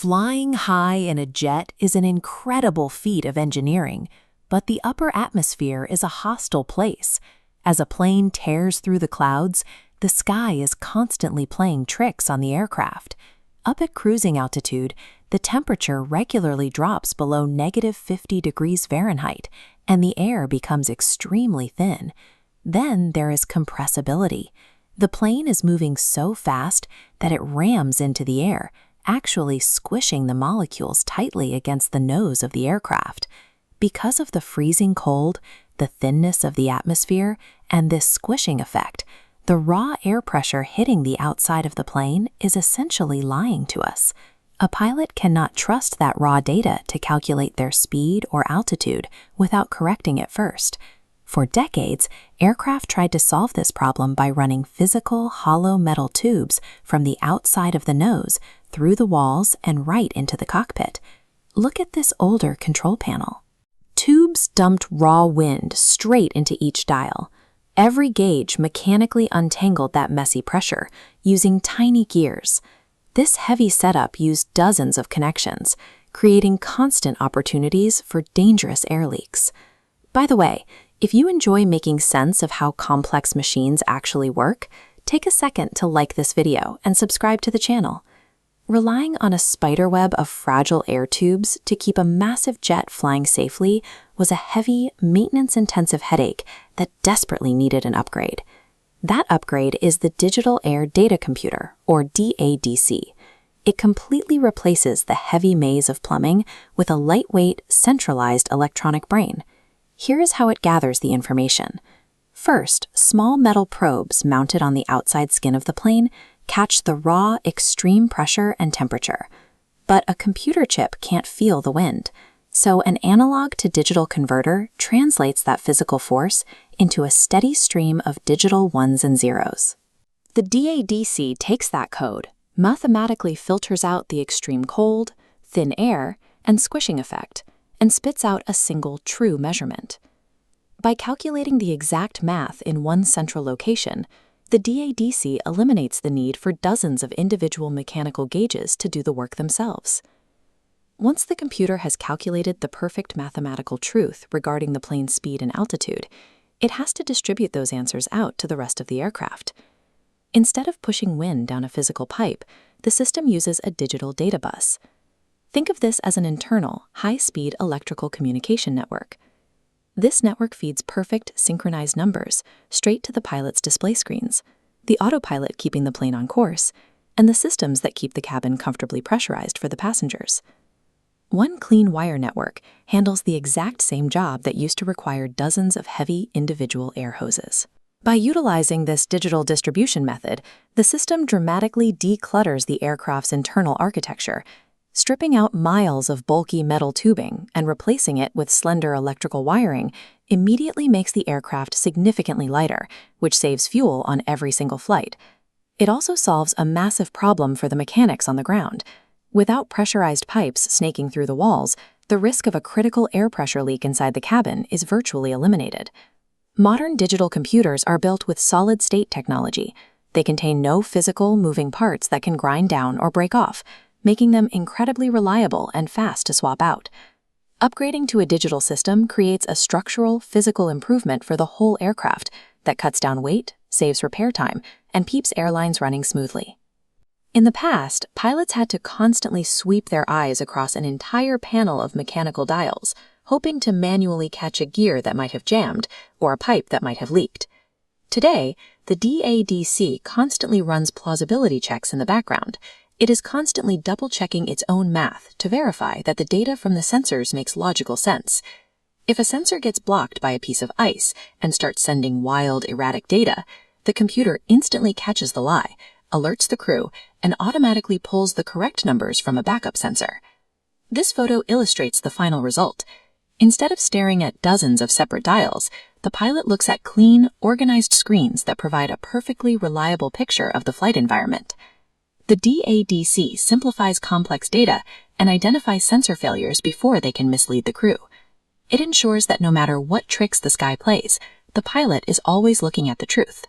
Flying high in a jet is an incredible feat of engineering, but the upper atmosphere is a hostile place. As a plane tears through the clouds, the sky is constantly playing tricks on the aircraft. Up at cruising altitude, the temperature regularly drops below -50 degrees Fahrenheit, and the air becomes extremely thin. Then there is compressibility. The plane is moving so fast that it rams into the air, actually squishing the molecules tightly against the nose of the aircraft. Because of the freezing cold, the thinness of the atmosphere, and this squishing effect, the raw air pressure hitting the outside of the plane is essentially lying to us. A pilot cannot trust that raw data to calculate their speed or altitude without correcting it first. For decades, aircraft tried to solve this problem by running physical hollow metal tubes from the outside of the nose through the walls and right into the cockpit. Look at this older control panel. Tubes dumped raw wind straight into each dial. Every gauge mechanically untangled that messy pressure using tiny gears. This heavy setup used dozens of connections, creating constant opportunities for dangerous air leaks. By the way, if you enjoy making sense of how complex machines actually work, take a second to like this video and subscribe to the channel. Relying on a spiderweb of fragile air tubes to keep a massive jet flying safely was a heavy, maintenance-intensive headache that desperately needed an upgrade. That upgrade is the Digital Air Data Computer, or DADC. It completely replaces the heavy maze of plumbing with a lightweight, centralized electronic brain. Here is how it gathers the information. First, small metal probes mounted on the outside skin of the plane catch the raw, extreme pressure and temperature. But a computer chip can't feel the wind, so an analog to digital converter translates that physical force into a steady stream of digital ones and zeros. The DADC takes that code, mathematically filters out the extreme cold, thin air, and squishing effect, and spits out a single true measurement. By calculating the exact math in one central location, the DADC eliminates the need for dozens of individual mechanical gauges to do the work themselves. Once the computer has calculated the perfect mathematical truth regarding the plane's speed and altitude, it has to distribute those answers out to the rest of the aircraft. Instead of pushing wind down a physical pipe, the system uses a digital data bus. Think of this as an internal, high-speed electrical communication network. This network feeds perfect, synchronized numbers straight to the pilot's display screens, the autopilot keeping the plane on course, and the systems that keep the cabin comfortably pressurized for the passengers. One clean wire network handles the exact same job that used to require dozens of heavy, individual air hoses. By utilizing this digital distribution method, the system dramatically declutters the aircraft's internal architecture, stripping out miles of bulky metal tubing and replacing it with slender electrical wiring immediately makes the aircraft significantly lighter, which saves fuel on every single flight. It also solves a massive problem for the mechanics on the ground. Without pressurized pipes snaking through the walls, the risk of a critical air pressure leak inside the cabin is virtually eliminated. Modern digital computers are built with solid-state technology. They contain no physical, moving parts that can grind down or break off, making them incredibly reliable and fast to swap out. Upgrading to a digital system creates a structural, physical improvement for the whole aircraft that cuts down weight, saves repair time, and keeps airlines running smoothly. In the past, pilots had to constantly sweep their eyes across an entire panel of mechanical dials, hoping to manually catch a gear that might have jammed or a pipe that might have leaked. Today, the DADC constantly runs plausibility checks in the background. It is constantly double-checking its own math to verify that the data from the sensors makes logical sense. If a sensor gets blocked by a piece of ice and starts sending wild, erratic data, the computer instantly catches the lie, alerts the crew, and automatically pulls the correct numbers from a backup sensor. This photo illustrates the final result. Instead of staring at dozens of separate dials, the pilot looks at clean, organized screens that provide a perfectly reliable picture of the flight environment. The DADC simplifies complex data and identifies sensor failures before they can mislead the crew. It ensures that no matter what tricks the sky plays, the pilot is always looking at the truth.